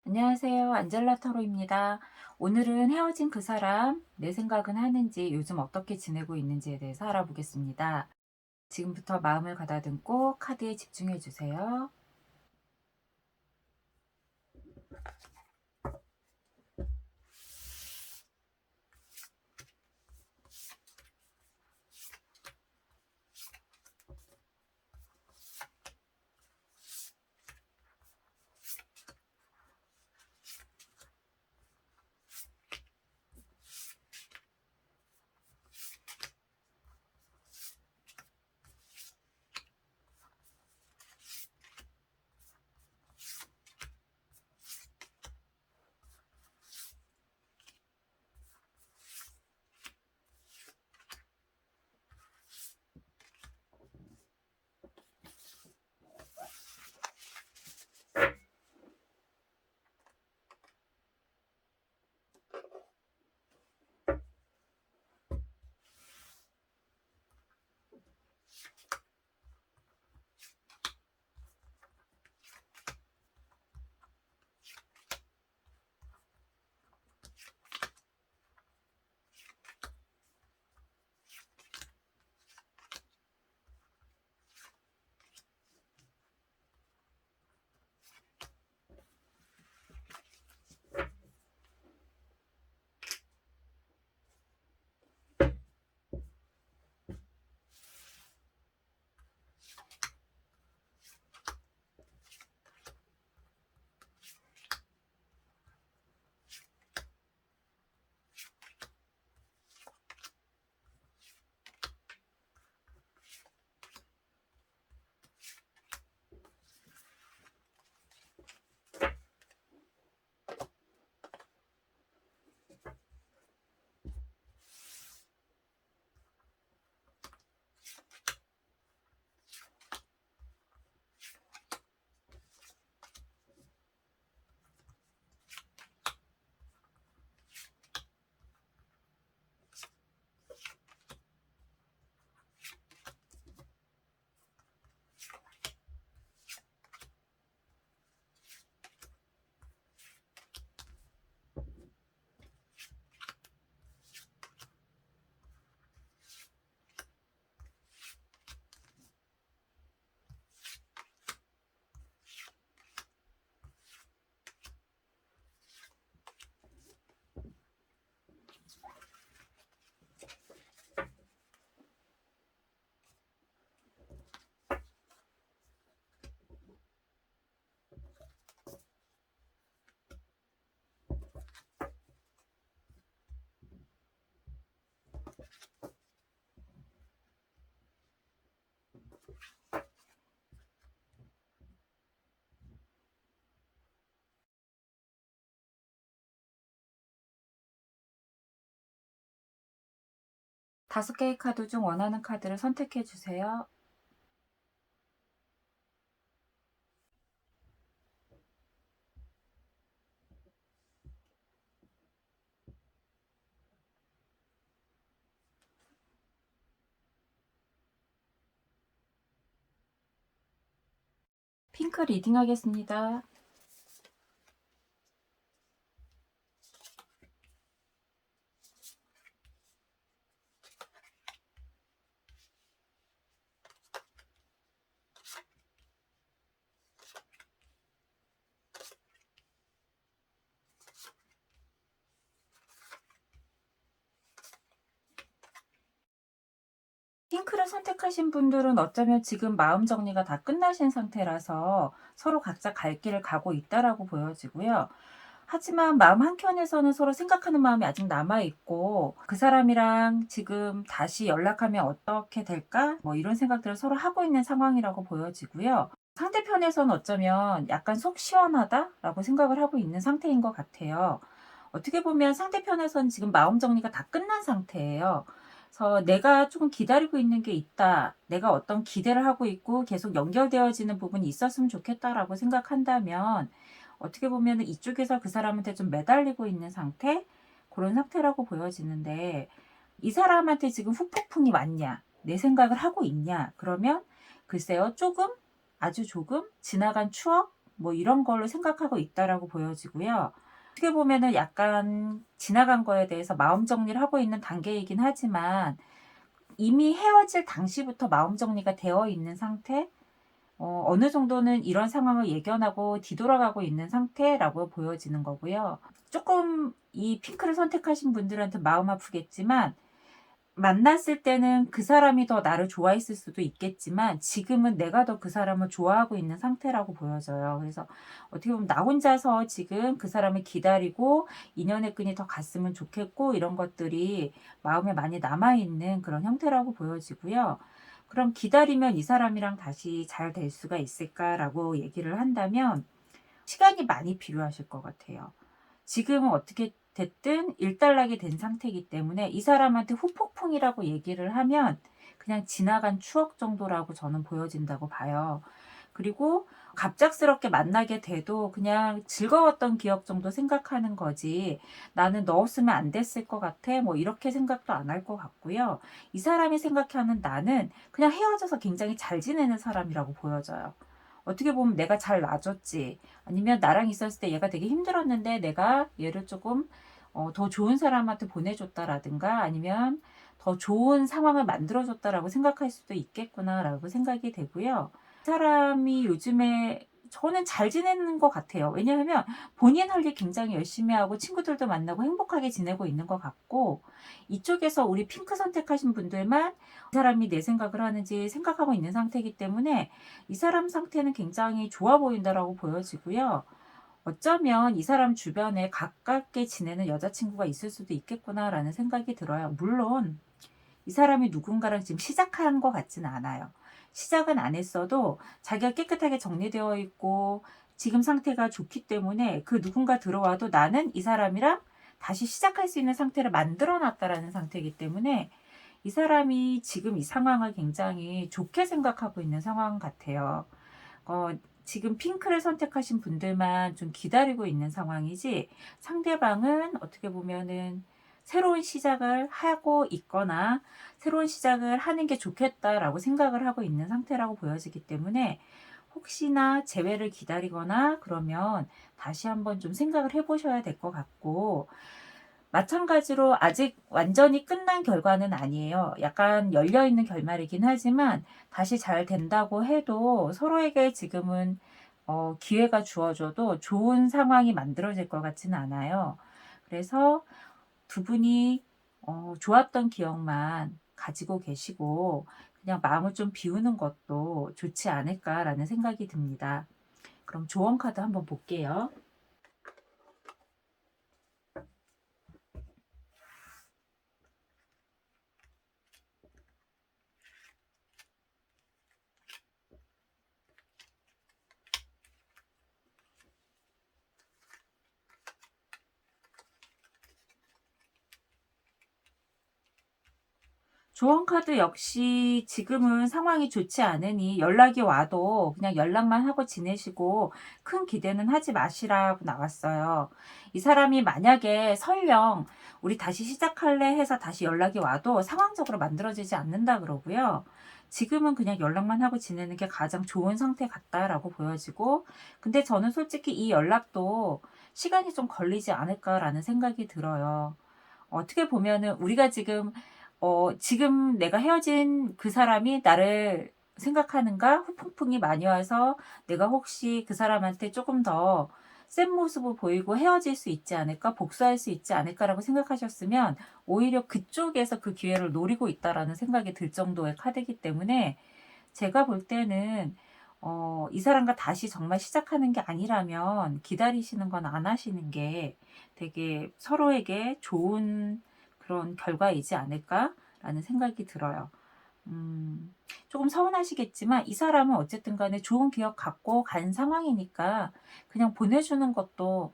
안녕하세요. 안젤라 타로입니다. 오늘은 헤어진 그 사람, 내 생각은 하는지, 요즘 어떻게 지내고 있는지에 대해서 알아보겠습니다. 지금부터 마음을 가다듬고 카드에 집중해 주세요. 다섯 개의 카드 중 원하는 카드를 선택해 주세요. 핑크 리딩 하겠습니다. 핑크를 선택하신 분들은 어쩌면 지금 마음 정리가 다 끝나신 상태라서 서로 각자 갈 길을 가고 있다라고 보여지고요. 하지만 마음 한켠에서는 서로 생각하는 마음이 아직 남아 있고, 그 사람이랑 지금 다시 연락하면 어떻게 될까? 뭐 이런 생각들을 서로 하고 있는 상황이라고 보여지고요. 상대편에서는 어쩌면 약간 속 시원하다라고 생각을 하고 있는 상태인 것 같아요. 어떻게 보면 상대편에서는 지금 마음 정리가 다 끝난 상태예요. 그래서 '내가 조금 기다리고 있는 게 있다. 내가 어떤 기대를 하고 있고 계속 연결되어지는 부분이 있었으면 좋겠다.'라고 생각한다면, 어떻게 보면은 이쪽에서 그 사람한테 좀 매달리고 있는 상태? 그런 상태라고 보여지는데, 이 사람한테 지금 후폭풍이 왔냐? 내 생각을 하고 있냐? 그러면 글쎄요. 조금, 아주 조금 지나간 추억? 뭐 이런 걸로 생각하고 있다라고 보여지고요. 어떻게 보면은 약간 지나간 거에 대해서 마음 정리를 하고 있는 단계이긴 하지만 이미 헤어질 당시부터 마음 정리가 되어 있는 상태? 어느 정도는 이런 상황을 예견하고 뒤돌아가고 있는 상태라고 보여지는 거고요. 조금 이 핑크를 선택하신 분들한테 마음 아프겠지만 만났을 때는 그 사람이 더 나를 좋아했을 수도 있겠지만 지금은 내가 더 그 사람을 좋아하고 있는 상태라고 보여져요. 그래서 어떻게 보면 나 혼자서 지금 그 사람을 기다리고 인연의 끈이 더 갔으면 좋겠고 이런 것들이 마음에 많이 남아있는 그런 형태라고 보여지고요. 그럼 기다리면 이 사람이랑 다시 잘 될 수가 있을까라고 얘기를 한다면 시간이 많이 필요하실 것 같아요. 지금은 어떻게 됐든 일단락이 된 상태이기 때문에 이 사람한테 후폭풍이라고 얘기를 하면 그냥 지나간 추억 정도라고 저는 보여진다고 봐요. 그리고 갑작스럽게 만나게 돼도 그냥 즐거웠던 기억 정도 생각하는 거지 나는 너 없으면 안 됐을 것 같아 뭐 이렇게 생각도 안 할 것 같고요. 이 사람이 생각하는 나는 그냥 헤어져서 굉장히 잘 지내는 사람이라고 보여져요. 어떻게 보면 내가 잘 놔줬지 아니면 나랑 있었을 때 얘가 되게 힘들었는데 내가 얘를 조금 더 좋은 사람한테 보내줬다라든가 아니면 더 좋은 상황을 만들어줬다라고 생각할 수도 있겠구나라고 생각이 되고요. 사람이 요즘에 저는 잘 지내는 것 같아요. 왜냐하면 본인 할 일 굉장히 열심히 하고 친구들도 만나고 행복하게 지내고 있는 것 같고 이쪽에서 우리 핑크 선택하신 분들만 이 사람이 내 생각을 하는지 생각하고 있는 상태이기 때문에 이 사람 상태는 굉장히 좋아 보인다라고 보여지고요. 어쩌면 이 사람 주변에 가깝게 지내는 여자친구가 있을 수도 있겠구나라는 생각이 들어요. 물론 이 사람이 누군가랑 지금 시작한 것 같지는 않아요. 시작은 안 했어도 자기가 깨끗하게 정리되어 있고 지금 상태가 좋기 때문에 그 누군가 들어와도 나는 이 사람이랑 다시 시작할 수 있는 상태를 만들어 놨다라는 상태이기 때문에 이 사람이 지금 이 상황을 굉장히 좋게 생각하고 있는 상황 같아요. 어, 지금 핑크를 선택하신 분들만 좀 기다리고 있는 상황이지 상대방은 어떻게 보면은 새로운 시작을 하고 있거나 새로운 시작을 하는 게 좋겠다라고 생각을 하고 있는 상태라고 보여지기 때문에 혹시나 재회를 기다리거나 그러면 다시 한번 좀 생각을 해보셔야 될 것 같고 마찬가지로 아직 완전히 끝난 결과는 아니에요. 약간 열려있는 결말이긴 하지만 다시 잘 된다고 해도 서로에게 지금은 기회가 주어져도 좋은 상황이 만들어질 것 같지는 않아요. 그래서 두 분이 좋았던 기억만 가지고 계시고 그냥 마음을 좀 비우는 것도 좋지 않을까라는 생각이 듭니다. 그럼 조언 카드 한번 볼게요. 조언 카드 역시 지금은 상황이 좋지 않으니 연락이 와도 그냥 연락만 하고 지내시고 큰 기대는 하지 마시라고 나왔어요. 이 사람이 만약에 설령 우리 다시 시작할래 해서 다시 연락이 와도 상황적으로 만들어지지 않는다 그러고요. 지금은 그냥 연락만 하고 지내는 게 가장 좋은 상태 같다라고 보여지고 근데 저는 솔직히 이 연락도 시간이 좀 걸리지 않을까라는 생각이 들어요. 어떻게 보면은 우리가 지금 내가 헤어진 그 사람이 나를 생각하는가? 후폭풍이 많이 와서 내가 혹시 그 사람한테 조금 더 센 모습을 보이고 헤어질 수 있지 않을까? 복수할 수 있지 않을까라고 생각하셨으면 오히려 그쪽에서 그 기회를 노리고 있다라는 생각이 들 정도의 카드이기 때문에 제가 볼 때는 이 사람과 다시 정말 시작하는 게 아니라면 기다리시는 건 안 하시는 게 되게 서로에게 좋은 그런 결과이지 않을까라는 생각이 들어요. 조금 서운하시겠지만 이 사람은 어쨌든 간에 좋은 기억 갖고 간 상황이니까 그냥 보내주는 것도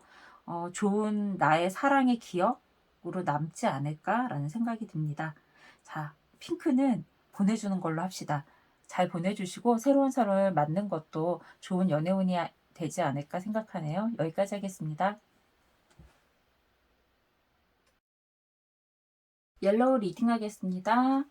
좋은 나의 사랑의 기억으로 남지 않을까라는 생각이 듭니다. 자, 핑크는 보내주는 걸로 합시다. 잘 보내주시고 새로운 사람을 만는 것도 좋은 연애운이 되지 않을까 생각하네요. 여기까지 하겠습니다. 옐로우 리딩 하겠습니다.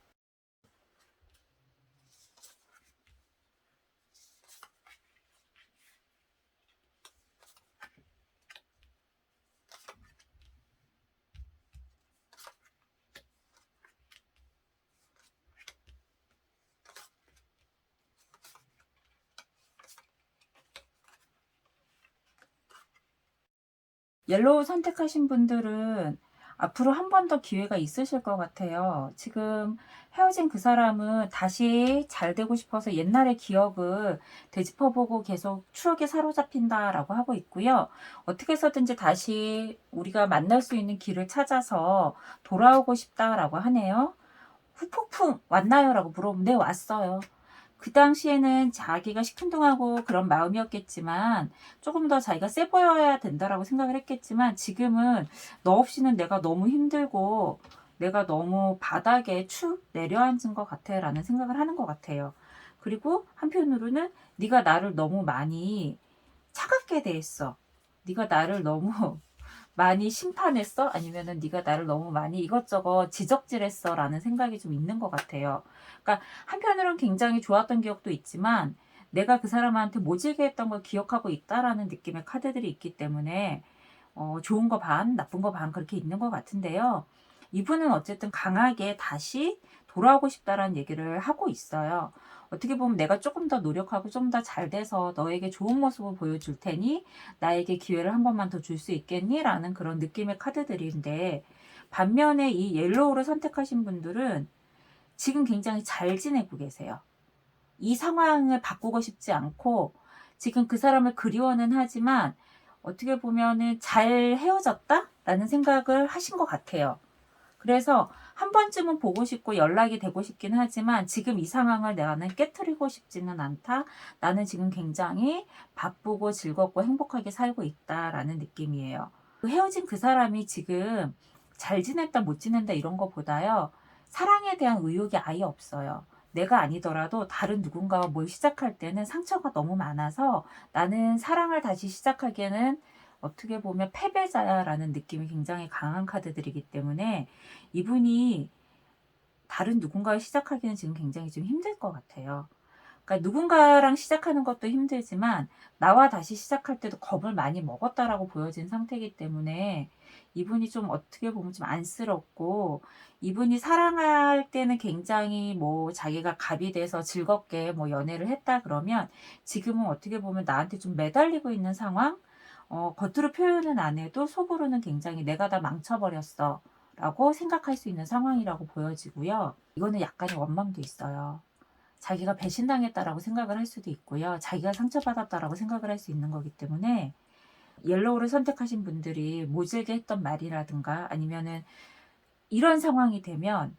옐로우 선택하신 분들은 앞으로 한 번 더 기회가 있으실 것 같아요. 지금 헤어진 그 사람은 다시 잘 되고 싶어서 옛날의 기억을 되짚어보고 계속 추억에 사로잡힌다라고 하고 있고요. 어떻게 해서든지 다시 우리가 만날 수 있는 길을 찾아서 돌아오고 싶다라고 하네요. 후폭풍 왔나요? 라고 물어보면 네, 왔어요. 그 당시에는 자기가 시큰둥하고 그런 마음이었겠지만 조금 더 자기가 세 보여야 된다라고 생각을 했겠지만, 지금은 너 없이는 내가 너무 힘들고 내가 너무 바닥에 축 내려앉은 것 같아 라는 생각을 하는 것 같아요. 그리고 한편으로는 네가 나를 너무 많이 차갑게 대했어. 네가 나를 너무 많이 심판했어? 아니면은 네가 나를 너무 많이 이것저것 지적질했어? 라는 생각이 좀 있는 것 같아요. 그러니까 한편으로는 굉장히 좋았던 기억도 있지만 내가 그 사람한테 모질게 했던 걸 기억하고 있다라는 느낌의 카드들이 있기 때문에 좋은 거 반, 나쁜 거 반 그렇게 있는 것 같은데요. 이분은 어쨌든 강하게 다시 돌아오고 싶다라는 얘기를 하고 있어요. 어떻게 보면 내가 조금 더 노력하고 좀 더 잘 돼서 너에게 좋은 모습을 보여줄 테니 나에게 기회를 한 번만 더 줄 수 있겠니? 라는 그런 느낌의 카드들인데, 반면에 이 옐로우를 선택하신 분들은 지금 굉장히 잘 지내고 계세요. 이 상황을 바꾸고 싶지 않고 지금 그 사람을 그리워는 하지만 어떻게 보면은 '잘 헤어졌다.'라는 생각을 하신 것 같아요. 그래서 한 번쯤은 보고 싶고 연락이 되고 싶긴 하지만 '지금 이 상황을 나는 깨트리고 싶지는 않다. 나는 지금 굉장히 바쁘고 즐겁고 행복하게 살고 있다.'라는 느낌이에요. 그 헤어진 그 사람이 지금 잘 지냈다 못 지낸다 이런 거보다요, 사랑에 대한 의욕이 아예 없어요. 내가 아니더라도 다른 누군가와 뭘 시작할 때는 상처가 너무 많아서 '나는 사랑을 다시 시작하기에는 어떻게 보면 패배자야.'라는 느낌이 굉장히 강한 카드들이기 때문에 이분이 다른 누군가와 시작하기는 지금 굉장히 좀 힘들 것 같아요. 그러니까 누군가랑 시작하는 것도 힘들지만 나와 다시 시작할 때도 겁을 많이 먹었다라고 보여진 상태이기 때문에 이분이 좀 어떻게 보면 좀 안쓰럽고, 이분이 사랑할 때는 굉장히 뭐 자기가 갑이 돼서 즐겁게 뭐 연애를 했다 그러면 지금은 어떻게 보면 나한테 좀 매달리고 있는 상황? 겉으로 표현은 안 해도 속으로는 굉장히 '내가 다 망쳐버렸어.' 라고 생각할 수 있는 상황이라고 보여지고요. 이거는 약간의 원망도 있어요. 자기가 배신당했다라고 생각을 할 수도 있고요. 자기가 상처받았다라고 생각을 할 수 있는 거기 때문에 옐로우를 선택하신 분들이 모질게 했던 말이라든가 아니면은 이런 상황이 되면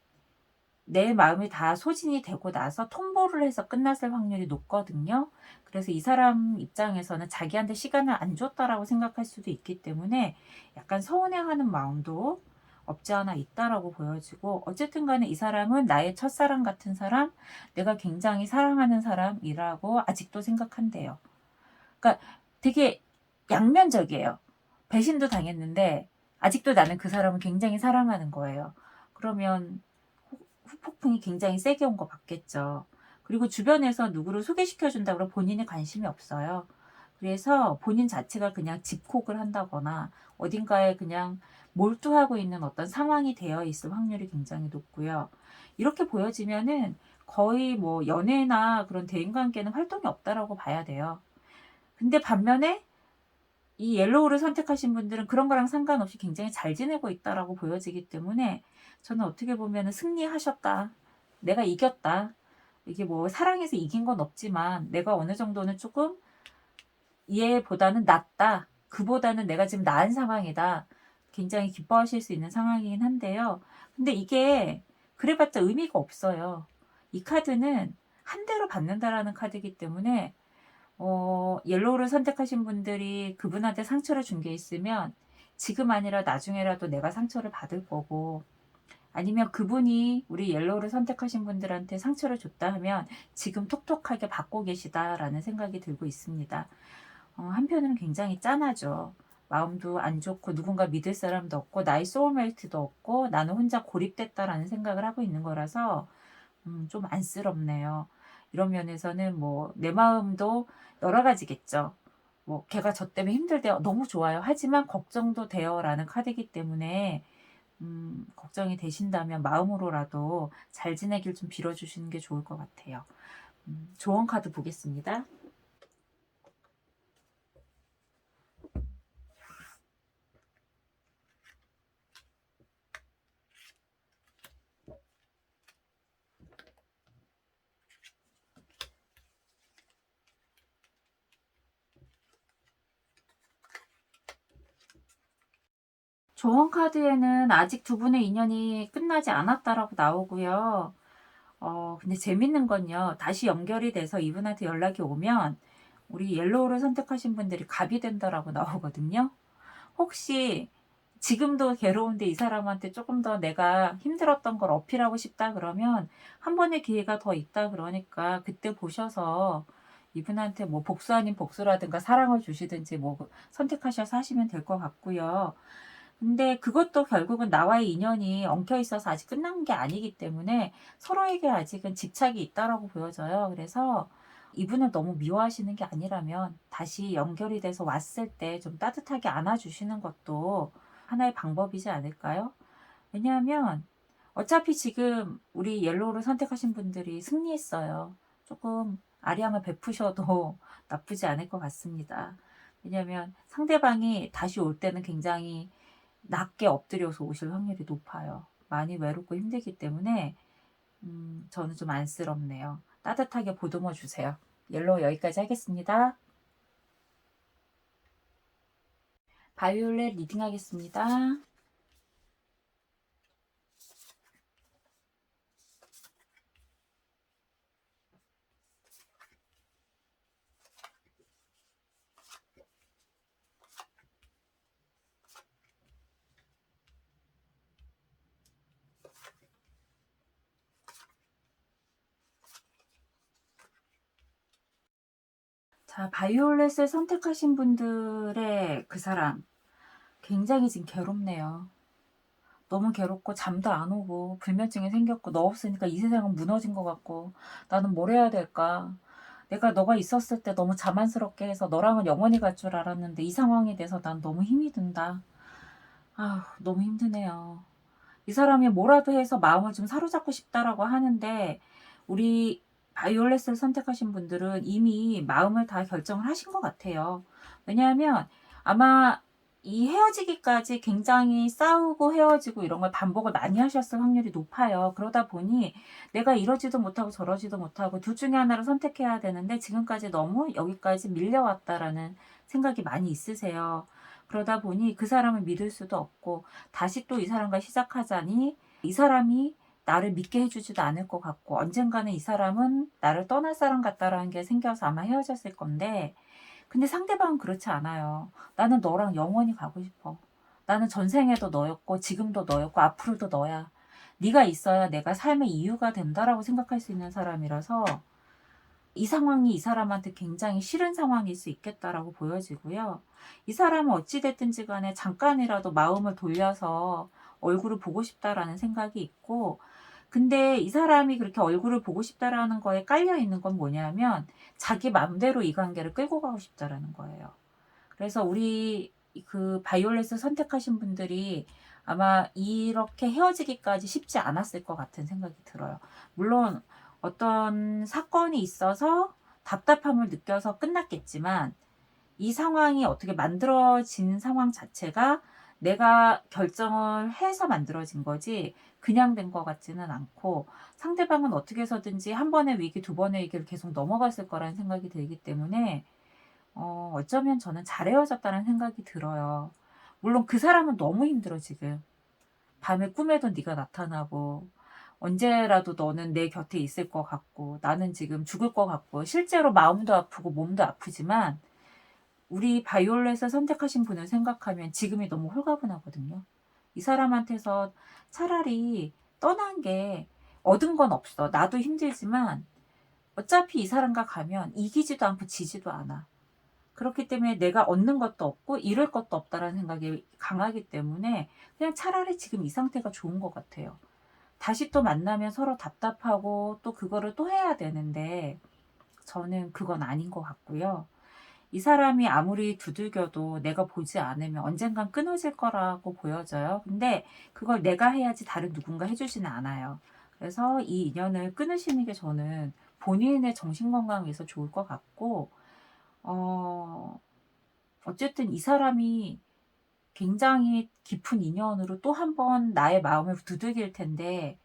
내 마음이 다 소진이 되고 나서 통보를 해서 끝났을 확률이 높거든요. 그래서 이 사람 입장에서는 자기한테 시간을 안 줬다라고 생각할 수도 있기 때문에 약간 서운해하는 마음도 없지 않아 있다라고 보여지고, 어쨌든 간에 이 사람은 나의 첫사랑 같은 사람, 내가 굉장히 사랑하는 사람이라고 아직도 생각한대요. 그러니까 되게 양면적이에요. 배신도 당했는데 아직도 나는 그 사람을 굉장히 사랑하는 거예요. 그러면 후폭풍이 굉장히 세게 온 거 맞겠죠. 그리고 주변에서 누구를 소개시켜 준다고 그러면 본인이 관심이 없어요. 그래서 본인 자체가 그냥 집콕을 한다거나 어딘가에 그냥 몰두하고 있는 어떤 상황이 되어 있을 확률이 굉장히 높고요. 이렇게 보여지면은 거의 뭐 연애나 그런 대인 관계는 활동이 없다라고 봐야 돼요. 근데 반면에 이 옐로우를 선택하신 분들은 그런 거랑 상관없이 굉장히 잘 지내고 있다라고 보여지기 때문에 저는 어떻게 보면은 '승리하셨다. 내가 이겼다.' 이게 뭐 사랑해서 이긴 건 없지만 내가 어느 정도는 쪼끔 '얘보다는 낫다. 그보다는 내가 지금 나은 상황이다.' 굉장히 기뻐하실 수 있는 상황이긴 한데요. 근데 이게 그래 봤자 의미가 없어요. 이 카드는 한 대로 받는다라는 카드이기 때문에 옐로우를 선택하신 분들이 그분한테 상처를 준 게 있으면 지금 아니라 나중에라도 내가 상처를 받을 거고, 아니면 그분이 우리 옐로우를 선택하신 분들한테 상처를 줬다 하면 지금 톡톡하게 받고 계시다라는 생각이 들고 있습니다. 한편으로는 굉장히 짠하죠. 마음도 안 좋고 누군가 믿을 사람도 없고 나의 소울메이트도 없고 나는 혼자 고립됐다라는 생각을 하고 있는 거라서 좀 안쓰럽네요. 이런 면에서는 뭐 내 마음도 여러 가지겠죠. 뭐 "걔가 저 때문에 힘들대요." 너무 좋아요. 하지만 "걱정도 돼요."라는 카드이기 때문에 걱정이 되신다면 마음으로라도 잘 지내길 좀 빌어 주시는 게 좋을 것 같아요. 조언 카드 보겠습니다. 조언 카드에는 아직 두 분의 인연이 끝나지 않았다라고 나오고요. 근데 재밌는 건요. 다시 연결이 돼서 이분한테 연락이 오면 우리 옐로우를 선택하신 분들이 갑이 된다라고 나오거든요. 혹시 지금도 괴로운데 이 사람한테 조금 더 내가 힘들었던 걸 어필하고 싶다 그러면 한 번의 기회가 더 있다 그러니까 그때 보셔서 이분한테 뭐 복수 아닌 복수라든가 사랑을 주시든지 뭐 선택하셔서 하시면 될 것 같고요. 근데 그것도 결국은 나와의 인연이 엉켜 있어서 아직 끝난 게 아니기 때문에 서로에게 아직은 집착이 있다라고 보여져요. 그래서 이분을 너무 미워하시는 게 아니라면 다시 연결이 돼서 왔을 때 좀 따뜻하게 안아주시는 것도 하나의 방법이지 않을까요? 왜냐하면 어차피 지금 우리 옐로우를 선택하신 분들이 승리했어요. 조금 아량을 베푸셔도 나쁘지 않을 것 같습니다. 왜냐하면 상대방이 다시 올 때는 굉장히 낮게 엎드려서 오실 확률이 높아요. 많이 외롭고 힘들기 때문에 저는 좀 안쓰럽네요. 따뜻하게 보듬어 주세요. 옐로우 여기까지 하겠습니다. 바이올렛 리딩 하겠습니다. 자, 바이올렛을 선택하신 분들의 그 사람 굉장히 지금 괴롭네요. 너무 괴롭고 잠도 안 오고 불면증이 생겼고 너 없으니까 이 세상은 무너진 것 같고 나는 뭘 해야 될까? 내가 너가 있었을 때 너무 자만스럽게 해서 너랑은 영원히 갈 줄 알았는데 이 상황에 대해서 난 너무 힘이 든다. 아, 너무 힘드네요. 이 사람이 뭐라도 해서 마음을 좀 사로잡고 싶다라고 하는데 우리 바이올렛을 선택하신 분들은 이미 마음을 다 결정을 하신 것 같아요. 왜냐하면 아마 이 헤어지기까지 굉장히 싸우고 헤어지고 이런 걸 반복을 많이 하셨을 확률이 높아요. 그러다 보니 내가 이러지도 못하고 저러지도 못하고 둘 중에 하나를 선택해야 되는데 지금까지 너무 여기까지 밀려왔다라는 생각이 많이 있으세요. 그러다 보니 그 사람을 믿을 수도 없고 다시 또 이 사람과 시작하자니 이 사람이 나를 믿게 해주지도 않을 것 같고 언젠가는 이 사람은 나를 떠날 사람 같다라는 게 생겨서 아마 헤어졌을 건데 근데 상대방은 그렇지 않아요. 나는 너랑 영원히 가고 싶어. 나는 전생에도 너였고 지금도 너였고 앞으로도 너야. 네가 있어야 내가 삶의 이유가 된다라고 생각할 수 있는 사람이라서 이 상황이 이 사람한테 굉장히 싫은 상황일 수 있겠다라고 보여지고요. 이 사람은 어찌 됐든지 간에 잠깐이라도 마음을 돌려서 얼굴을 보고 싶다라는 생각이 있고 근데 이 사람이 그렇게 얼굴을 보고 싶다라는 거에 깔려 있는 건 뭐냐면 자기 맘대로 이 관계를 끌고 가고 싶다라는 거예요. 그래서 우리 그 바이올렛을 선택하신 분들이 아마 이렇게 헤어지기까지 쉽지 않았을 것 같은 생각이 들어요. 물론 어떤 사건이 있어서 답답함을 느껴서 끝났겠지만 이 상황이 어떻게 만들어진 상황 자체가 내가 결정을 해서 만들어진 거지 그냥 된 것 같지는 않고 상대방은 어떻게 해서든지 한 번의 위기, 두 번의 위기를 계속 넘어갔을 거라는 생각이 들기 때문에 어쩌면 저는 잘 헤어졌다는 생각이 들어요. 물론 그 사람은 너무 힘들어 지금. 밤에 꿈에도 네가 나타나고 언제라도 너는 내 곁에 있을 것 같고 나는 지금 죽을 것 같고 실제로 마음도 아프고 몸도 아프지만 우리 바이올렛을 선택하신 분을 생각하면 지금이 너무 홀가분하거든요. 이 사람한테서 차라리 떠난 게 얻은 건 없어. 나도 힘들지만 어차피 이 사람과 가면 이기지도 않고 지지도 않아. 그렇기 때문에 내가 얻는 것도 없고 잃을 것도 없다라는 생각이 강하기 때문에 그냥 차라리 지금 이 상태가 좋은 것 같아요. 다시 또 만나면 서로 답답하고 또 그거를 또 해야 되는데 저는 그건 아닌 것 같고요. 이 사람이 아무리 두들겨도 내가 보지 않으면 언젠간 끊어질 거라고 보여져요. 근데 그걸 내가 해야지 다른 누군가 해주지는 않아요. 그래서 이 인연을 끊으시는 게 저는 본인의 정신건강에 서 좋을 것 같고, 어, 어쨌든 이 사람이 굉장히 깊은 인연으로 또 한 번 나의 마음을 두들길 텐데,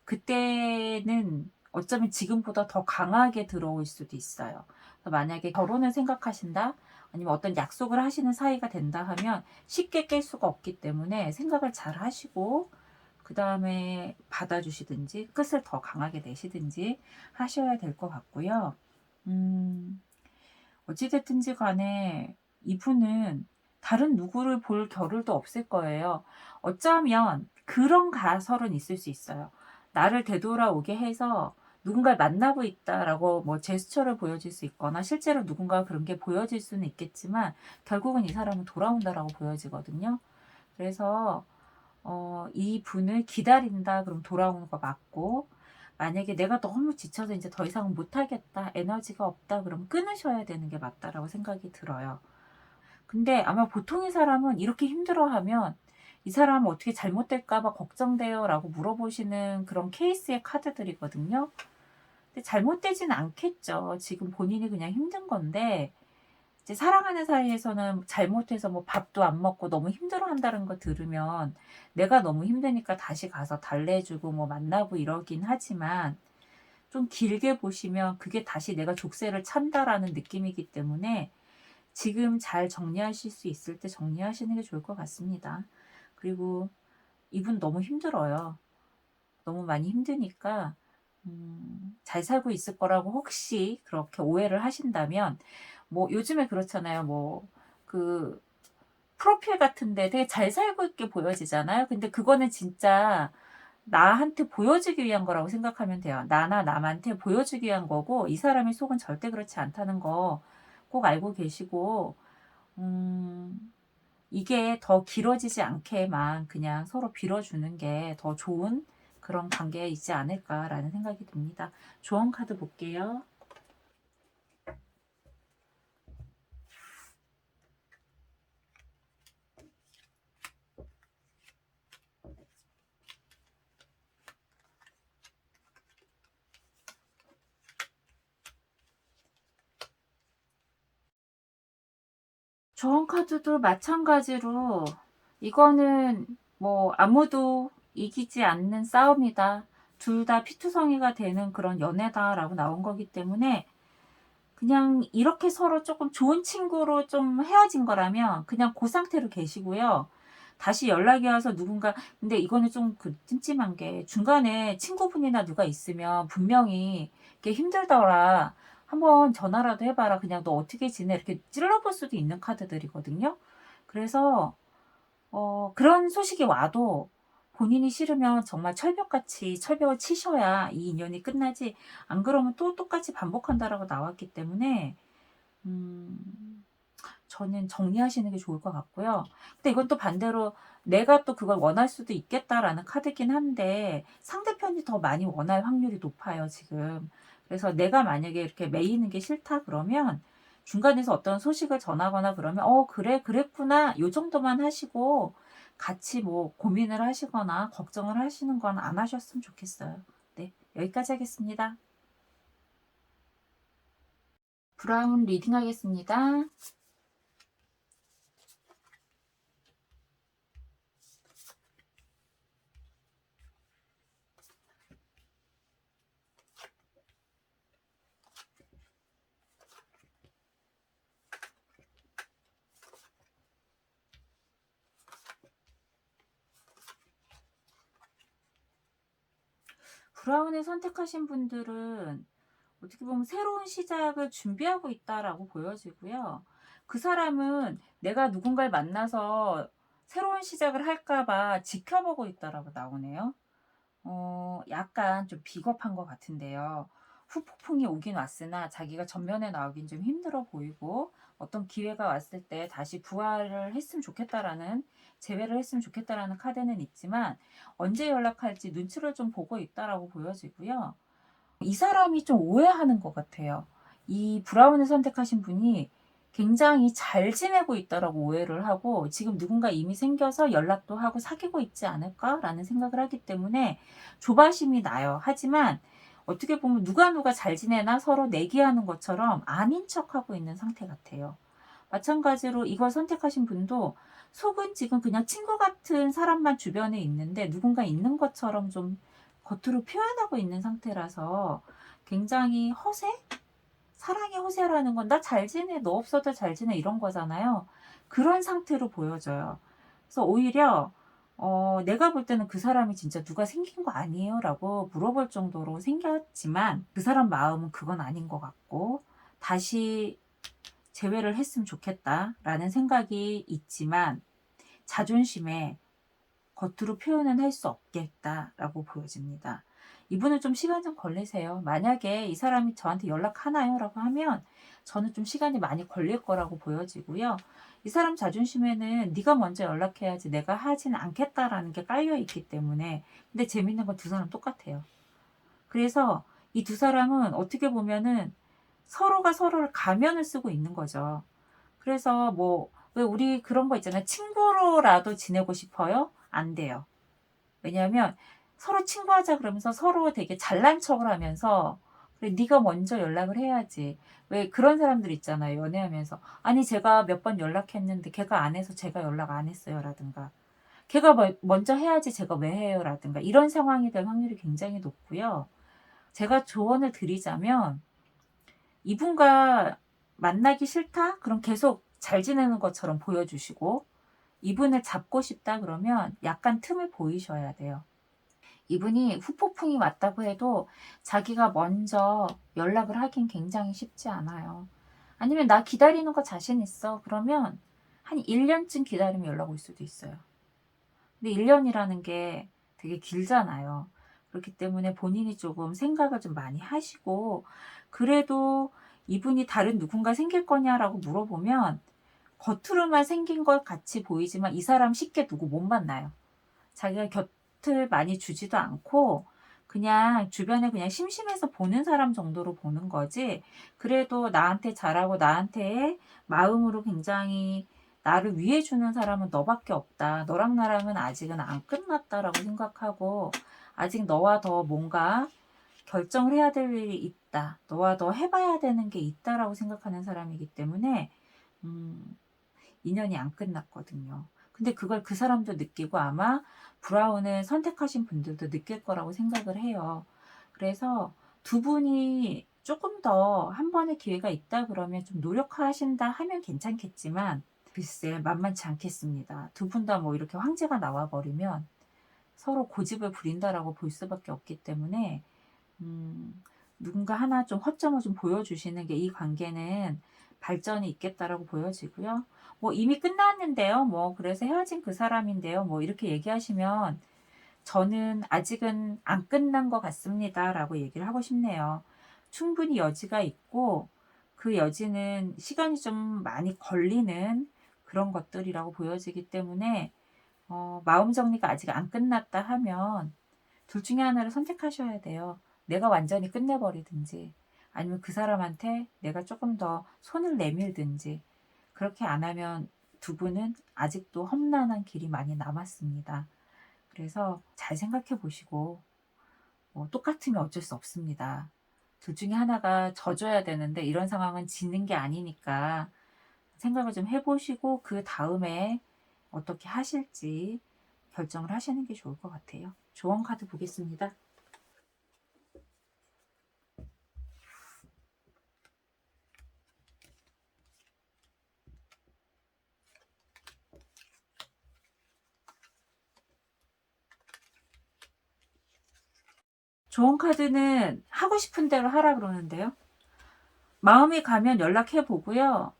그때는 어쩌면 지금보다 더 강하게 들어올 수도 있어요. 만약에 결혼을 생각하신다? 아니면 어떤 약속을 하시는 사이가 된다 하면 쉽게 깰 수가 없기 때문에 생각을 잘 하시고 그다음에 받아주시든지 끝을 더 강하게 내시든지 하셔야 될 것 같고요. 음. 어찌 됐든지 간에 이분은 다른 누구를 볼 겨를도 없을 거예요. 어쩌면 그런 가설은 있을 수 있어요. 나를 되돌아오게 해서 누군가를 만나고 있다라고 뭐 제스처를 보여줄 수 있거나 실제로 누군가가 그런 게 보여질 수는 있겠지만 결국은 이 사람은 돌아온다라고 보여지거든요. 그래서 이분을 기다린다 그럼 돌아오는 거 맞고, 만약에 내가 너무 지쳐서 이제 더 이상은 못하겠다, 에너지가 없다 그러면 끊으셔야 되는 게 맞다라고 생각이 들어요. 근데 아마 보통의 사람은 이렇게 힘들어하면 "이 사람은 어떻게 잘못될까 봐 걱정돼요."라고 물어보시는 그런 케이스의 카드들이거든요. 근데 잘못되진 않겠죠. 지금 본인이 그냥 힘든 건데, 이제 사랑하는 사이에서는 잘못해서 뭐 밥도 안 먹고 너무 힘들어한다는 거 들으면 내가 너무 힘드니까 다시 가서 달래주고 뭐 만나고 이러긴 하지만, 좀 길게 보시면 그게 다시 내가 족쇄를 찬다라는 느낌이기 때문에 지금 잘 정리하실 수 있을 때 정리하시는 게 좋을 것 같습니다. 그리고 이분 너무 힘들어요. 너무 많이 힘드니까 잘 살고 있을 거라고 혹시 그렇게 오해를 하신다면, 뭐 요즘에 그렇잖아요. 뭐 그 프로필 같은 데 되게 잘 살고 있게 보여지잖아요. 근데 그거는 진짜 나한테 보여주기 위한 거라고 생각하면 돼요. 나나 남한테 보여주기 위한 거고 이 사람의 속은 절대 그렇지 않다는 거 꼭 알고 계시고, 음 이게 더 길어지지 않게만 그냥 서로 빌어주는 게 더 좋은 그런 관계이지 않을까라는 생각이 듭니다. 조언 카드 볼게요. 조언 카드도 마찬가지로 이거는 뭐 아무도 이기지 않는 싸움이다, 둘 다 피투성이가 되는 그런 연애다라고 나온 거기 때문에 그냥 이렇게 서로 조금 좋은 친구로 좀 헤어진 거라면 그냥 고 상태로 계시고요. 다시 연락이 와서 누군가, 근데 이거는 좀 그 찜찜한 게 중간에 친구분이나 누가 있으면 분명히 이렇게 "힘들더라. 한번 전화라도 해 봐라. 그냥 너 어떻게 지내?" 이렇게 찔러 볼 수도 있는 카드들이거든요. 그래서 그런 소식이 와도 본인이 싫으면 정말 철벽같이 철벽을 치셔야 이 인연이 끝나지, 안 그러면 또 똑같이 반복한다라고 나왔기 때문에 음 저는 정리하시는 게 좋을 것 같고요. 근데 이건 또 반대로 내가 또 그걸 원할 수도 있겠다라는 카드긴 한데 상대편이 더 많이 원할 확률이 높아요, 지금. 그래서 내가 만약에 이렇게 매이는 게 싫다 그러면 중간에서 어떤 소식을 전하거나 그러면 "어 그래. 그랬구나." 요 정도만 하시고 같이 뭐 고민을 하시거나 걱정을 하시는 건 안 하셨으면 좋겠어요. 네. 여기까지 하겠습니다. 브라운 리딩 하겠습니다. 브라운을 선택하신 분들은 어떻게 보면 새로운 시작을 준비하고 있다라고 보여지고요. 그 사람은 내가 누군가를 만나서 새로운 시작을 할까 봐 지켜보고 있다라고 나오네요. 약간 좀 비겁한 것 같은데요. 후폭풍이 오긴 왔으나 자기가 전면에 나오긴 좀 힘들어 보이고, 어떤 기회가 왔을 때 다시 부활을 했으면 좋겠다라는, 재회를 했으면 좋겠다라는 카드는 있지만 언제 연락할지 눈치를 좀 보고 있다라고 보여지고요. 이 사람이 좀 오해하는 것 같아요. 이 브라운을 선택하신 분이 굉장히 잘 지내고 있다라고 오해를 하고 지금 누군가 이미 생겨서 연락도 하고 사귀고 있지 않을까라는 생각을 하기 때문에 조바심이 나요. 하지만 어떻게 보면 누가 잘 지내나 서로 내기하는 것처럼 아닌 척하고 있는 상태 같아요. 마찬가지로 이걸 선택하신 분도 속은 지금 그냥 친구 같은 사람만 주변에 있는데 누군가 있는 것처럼 좀 겉으로 표현하고 있는 상태라서 굉장히 허세? 사랑의 호세라는 건 "나 잘 지내. 너 없어도 잘 지내." 이런 거잖아요. 그런 상태로 보여져요. 그래서 오히려 내가 볼 때는 '그 사람이 진짜 누가 생긴 거 아니에요?'라고 물어볼 정도로 생겼지만 그 사람 마음은 그건 아닌 것 같고 '다시 재회를 했으면 좋겠다.'라는 생각이 있지만 자존심에 겉으로 표현은 할 수 없겠다라고 보여집니다. 이분은 좀 시간 좀 걸리세요. 만약에 이 사람이 저한테 "연락하나요?"라고 하면 저는 좀 시간이 많이 걸릴 거라고 보여지고요. 이 사람 자존심에는 "네가 먼저 연락해야지 내가 하진 않겠다."라는 게 깔려 있기 때문에. 근데 재밌는 건 두 사람 똑같아요. 그래서 이 두 사람은 어떻게 보면은 서로가 서로를 가면을 쓰고 있는 거죠. 그래서 뭐 왜 우리 그런 거 있잖아요. "친구로라도 지내고 싶어요?" 안 돼요. 왜냐하면 서로 친구하자 그러면서 서로 되게 잘난 척을 하면서 "그래 네가 먼저 연락을 해야지." 왜 그런 사람들 있잖아요, 연애하면서. "아니 제가 몇 번 연락했는데 걔가 안 해서 제가 연락 안 했어요."라든가 "걔가 먼저 해야지 제가 왜 해요?"라든가 이런 상황이 될 확률이 굉장히 높고요. 제가 조언을 드리자면 이분과 만나기 싫다? 그럼 계속 잘 지내는 것처럼 보여주시고 이분을 잡고 싶다 그러면 약간 틈을 보이셔야 돼요. 이분이 후폭풍이 왔다고 해도 자기가 먼저 연락을 하긴 굉장히 쉽지 않아요. 아니면 "나 기다리는 거 자신 있어." 그러면 한 1 년쯤 기다리면 연락 올 수도 있어요. 근데 1 년이라는 게 되게 길잖아요. 그렇기 때문에 본인이 조금 생각을 좀 많이 하시고 그래도 "이분이 다른 누군가 생길 거냐?"라고 물어보면 겉으로만 생긴 것 같이 보이지만 이 사람 쉽게 누구 못 만나요. 자기가 곁을 많이 주지도 않고 그냥 주변에 그냥 심심해서 보는 사람 정도로 보는 거지 그래도 나한테 잘하고 나한테 마음으로 굉장히 나를 위해 주는 사람은 너밖에 없다. 너랑 나랑은 아직은 안 끝났다라고 생각하고 아직 너와 더 뭔가 결정을 해야 될 일이 있다. 너와 더 해 봐야 되는 게 있다라고 생각하는 사람이기 때문에 음 인연이 안 끝났거든요. 근데 그걸 그 사람도 느끼고 아마 브라운을 선택하신 분들도 느낄 거라고 생각을 해요. 그래서 두 분이 조금 더 한 번의 기회가 있다 그러면 좀 노력하신다 하면 괜찮겠지만 글쎄 만만치 않겠습니다. 두 분 다 뭐 이렇게 황제가 나와 버리면 서로 고집을 부린다라고 볼 수밖에 없기 때문에 음 누군가 하나 좀 허점을 좀 보여주시는 게 이 관계는 발전이 있겠다라고 보여지고요. 뭐 "이미 끝났는데요." 뭐 "그래서 헤어진 그 사람인데요." 뭐 이렇게 얘기하시면 저는 "아직은 안 끝난 것 같습니다."라고 얘기를 하고 싶네요. 충분히 여지가 있고 그 여지는 시간이 좀 많이 걸리는 그런 것들이라고 보여지기 때문에 마음 정리가 아직 안 끝났다 하면 둘 중에 하나를 선택하셔야 돼요. 내가 완전히 끝내버리든지 아니면 그 사람한테 내가 조금 더 손을 내밀든지 그렇게 안 하면 두 분은 아직도 험난한 길이 많이 남았습니다. 그래서 잘 생각해 보시고 똑같으면 어쩔 수 없습니다. 둘 중에 하나가 져줘야 되는데 이런 상황은 지는 게 아니니까 생각을 좀 해 보시고 그다음에 어떻게 하실지 결정을 하시는 게 좋을 것 같아요. 조언 카드 보겠습니다. 조언 카드는 하고 싶은 대로 하라 그러는데요. 마음이 가면 연락해 보고요.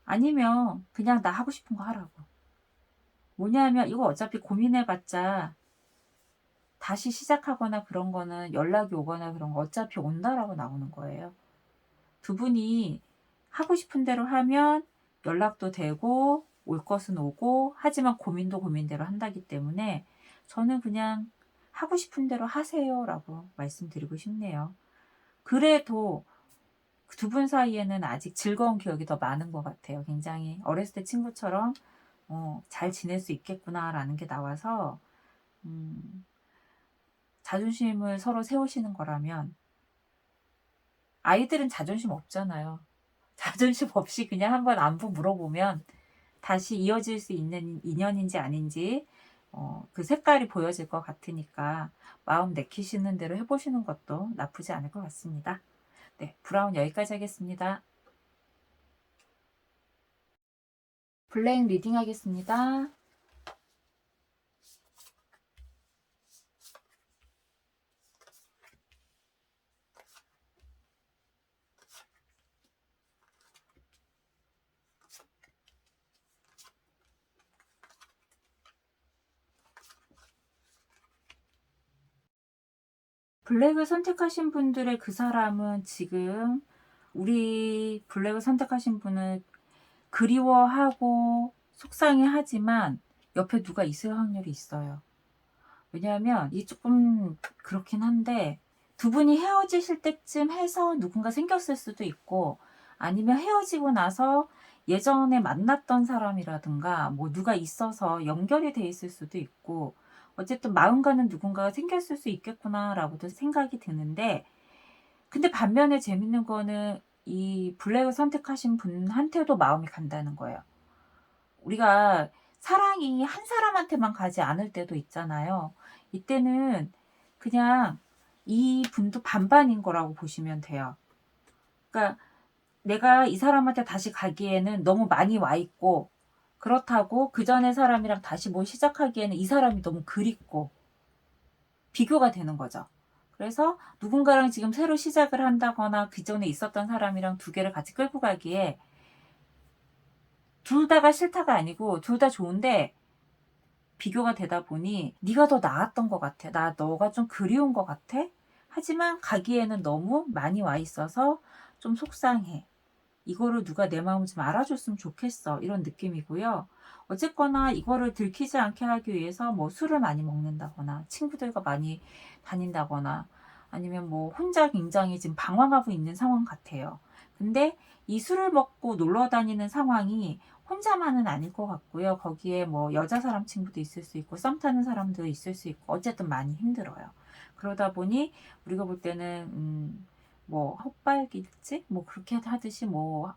아니면 그냥 나 하고 싶은 거 하라고. 뭐냐면 이거 어차피 고민해 봤자 다시 시작하거나 그런 거는 연락이 오거나 그런 거 어차피 온다라고 나오는 거예요. 두 분이 하고 싶은 대로 하면 연락도 되고 올 것은 오고 하지만 고민도 고민대로 한다기 때문에 저는 그냥 "하고 싶은 대로 하세요."라고 말씀드리고 싶네요. 그래도 그 두 분 사이에는 아직 즐거운 기억이 더 많은 것 같아요. 굉장히 어렸을 때 친구처럼 '잘 지낼 수 있겠구나.'라는 게 나와서 음 자존심을 서로 세우시는 거라면 아이들은 자존심 없잖아요. 자존심 없이 그냥 한번 안부 물어보면 다시 이어질 수 있는 인연인지 아닌지 그 색깔이 보여질 것 같으니까 마음 내키시는 대로 해 보시는 것도 나쁘지 않을 것 같습니다. 네, 브라운 여기까지 하겠습니다. 블랙 리딩 하겠습니다. 블랙을 선택하신 분들의 그 사람은 지금 우리 블랙을 선택하신 분은 그리워하고 속상해하지만 옆에 누가 있을 확률이 있어요. 왜냐하면 이 조금 그렇긴 한데 두 분이 헤어지실 때쯤 해서 누군가 생겼을 수도 있고 아니면 헤어지고 나서 예전에 만났던 사람이라든가 뭐 누가 있어서 연결이 돼 있을 수도 있고 어쨌든 마음 가는 누군가가 생겼을 수 있겠구나라고도 생각이 드는데 근데 반면에 재밌는 거는 이 블랙을 선택하신 분한테도 마음이 간다는 거예요. 우리가 사랑이 한 사람한테만 가지 않을 때도 있잖아요. 이때는 그냥 이분도 반반인 거라고 보시면 돼요. 그러니까 내가 이 사람한테 다시 가기에는 너무 많이 와 있고 그렇다고 그전의 사람이랑 다시 뭘 시작하기에는 이 사람이 너무 그립고 비교가 되는 거죠. 그래서 누군가랑 지금 새로 시작을 한다거나 기존에 있었던 사람이랑 두 개를 같이 끌고 가기에 둘 다가 싫다가 아니고 둘 다 좋은데 비교가 되다 보니 네가 더 나았던 것 같아. 나 너가 좀 그리운 것 같아. 하지만 가기에는 너무 많이 와 있어서 좀 속상해. 이거를 누가 내 마음을 좀 알아줬으면 좋겠어. 이런 느낌이고요. 어쨌거나 이거를 들키지 않게 하기 위해서 뭐 술을 많이 먹는다거나 친구들과 많이 다닌다거나 아니면 뭐 혼자 굉장히 지금 방황하고 있는 상황 같아요. 근데 이 술을 먹고 놀러 다니는 상황이 혼자만은 아닐 것 같고요. 거기에 뭐 여자 사람 친구도 있을 수 있고 썸 타는 사람도 있을 수 있고 어쨌든 많이 힘들어요. 그러다 보니 우리가 볼 때는 뭐 헛발길치 뭐 그렇게 하듯이 뭐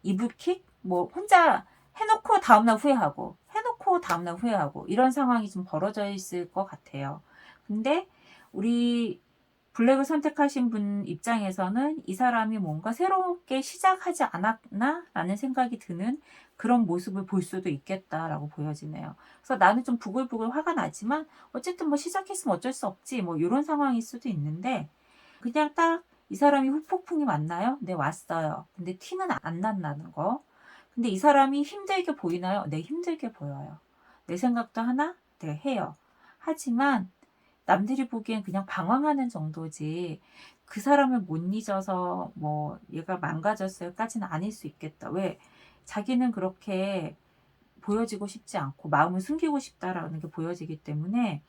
이불킥 뭐 혼자 해놓고 다음날 후회하고 해놓고 다음날 후회하고 이런 상황이 좀 벌어져 있을 것 같아요. 근데 우리 블랙을 선택하신 분 입장에서는 이 사람이 뭔가 새롭게 시작하지 않았나? 라는 생각이 드는 그런 모습을 볼 수도 있겠다라고 보여지네요. 그래서 나는 좀 부글부글 화가 나지만 어쨌든 뭐 시작했으면 어쩔 수 없지 뭐 이런 상황일 수도 있는데 그냥 딱 이 사람이 후폭풍이 왔나요? 네, 왔어요. 근데 티는 안 난다는 거. 근데 이 사람이 힘들게 보이나요? 네, 힘들게 보여요. 내 생각도 하나? 네, 해요. 하지만 남들이 보기엔 그냥 방황하는 정도지 그 사람을 못 잊어서 뭐 얘가 망가졌어요까지는 아닐 수 있겠다. 왜? 자기는 그렇게 보여지고 싶지 않고 마음을 숨기고 싶다라는 게 보여지기 때문에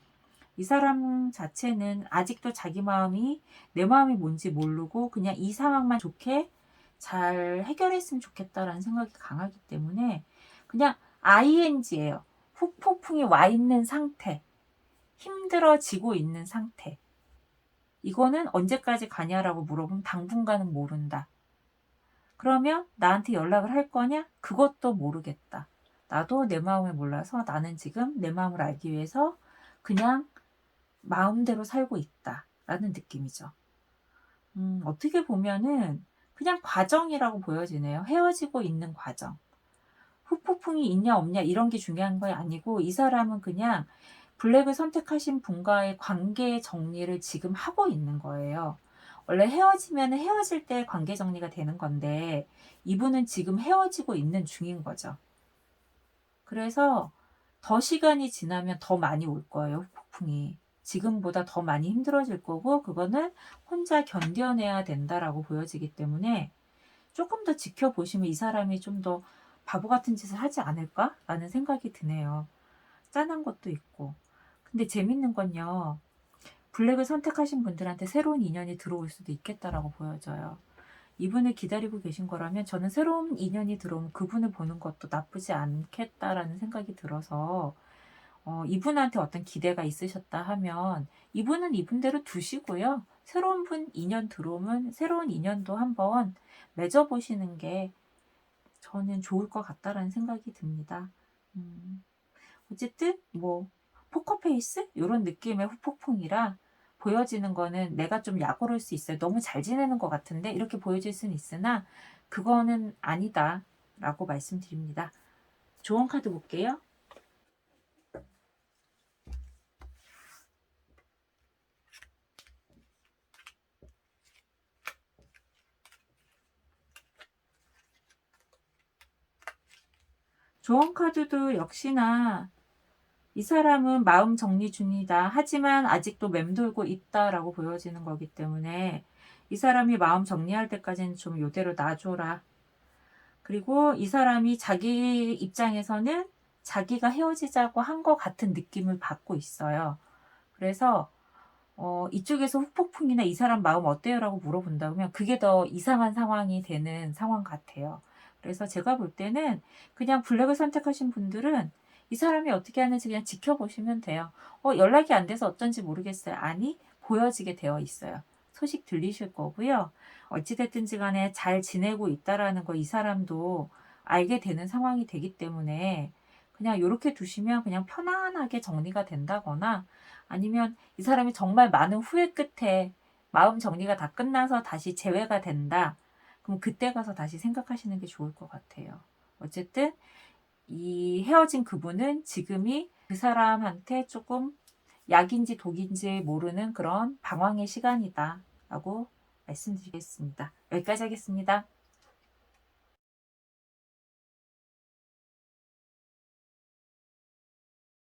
이 사람 자체는 아직도 자기 마음이 내 마음이 뭔지 모르고 그냥 이 상황만 좋게 잘 해결했으면 좋겠다라는 생각이 강하기 때문에 그냥 ING예요. 후폭풍이 와 있는 상태. 힘들어지고 있는 상태. 이거는 언제까지 가냐라고 물어보면 당분간은 모른다. 그러면 나한테 연락을 할 거냐? 그것도 모르겠다. 나도 내 마음을 몰라서 나는 지금 내 마음을 알기 위해서 그냥 마음대로 살고 있다. 라는 느낌이죠. 어떻게 보면은 그냥 과정이라고 보여지네요. 헤어지고 있는 과정. 후폭풍이 있냐 없냐 이런 게 중요한 거 아니고 이 사람은 그냥 블랙을 선택하신 분과의 관계 정리를 지금 하고 있는 거예요. 원래 헤어지면 헤어질 때 관계 정리가 되는 건데 이분은 지금 헤어지고 있는 중인 거죠. 그래서 더 시간이 지나면 더 많이 올 거예요, 폭풍이. 지금보다 더 많이 힘들어질 거고 그거는 혼자 견뎌내야 된다라고 보여지기 때문에 조금 더 지켜보시면 이 사람이 좀 더 바보 같은 짓을 하지 않을까라는 생각이 드네요. 짠한 것도 있고. 근데 재밌는 건요. 블랙을 선택하신 분들한테 새로운 인연이 들어올 수도 있겠다라고 보여져요. 이분을 기다리고 계신 거라면 저는 새로운 인연이 들어오면 그분을 보는 것도 나쁘지 않겠다라는 생각이 들어서 이분한테 어떤 기대가 있으셨다 하면 이분은 이분대로 두시고요. 새로운 분 인연 들어오면 새로운 인연도 한번 맺어보시는 게 저는 좋을 것 같다라는 생각이 듭니다. 어쨌든 뭐 포커페이스 이런 느낌의 후폭풍이라 보여지는 거는 내가 좀 약오를 수 있어요. 너무 잘 지내는 것 같은데 이렇게 보여질 수는 있으나 그거는 아니다라고 말씀드립니다. 조언 카드 볼게요. 조언 카드도 역시나 이 사람은 마음 정리 중이다. 하지만 아직도 맴돌고 있다라고 보여지는 거기 때문에 이 사람이 마음 정리할 때까지는 좀 요대로 놔줘라. 그리고 이 사람이 자기 입장에서는 자기가 헤어지자고 한 것 같은 느낌을 받고 있어요. 그래서 이쪽에서 후폭풍이나 "이 사람 마음 어때요?"라고 물어본다면 그게 더 이상한 상황이 되는 상황 같아요. 그래서 제가 볼 때는 그냥 블랙을 선택하신 분들은 이 사람이 어떻게 하는지 그냥 지켜보시면 돼요. 연락이 안 돼서 어쩐지 모르겠어요. 아니, 보여지게 되어 있어요. 소식 들리실 거고요. 어찌 됐든지 간에 잘 지내고 있다라는 거 이 사람도 알게 되는 상황이 되기 때문에 그냥 요렇게 두시면 그냥 편안하게 정리가 된다거나, 아니면 이 사람이 정말 많은 후회 끝에 마음 정리가 다 끝나서 다시 재회가 된다. 그럼 그때 가서 다시 생각하시는 게 좋을 것 같아요. 어쨌든 이 헤어진 그분은 지금이 그 사람한테 조금 약인지 독인지 모르는 그런 방황의 시간이다 라고 말씀드리겠습니다. 여기까지 하겠습니다.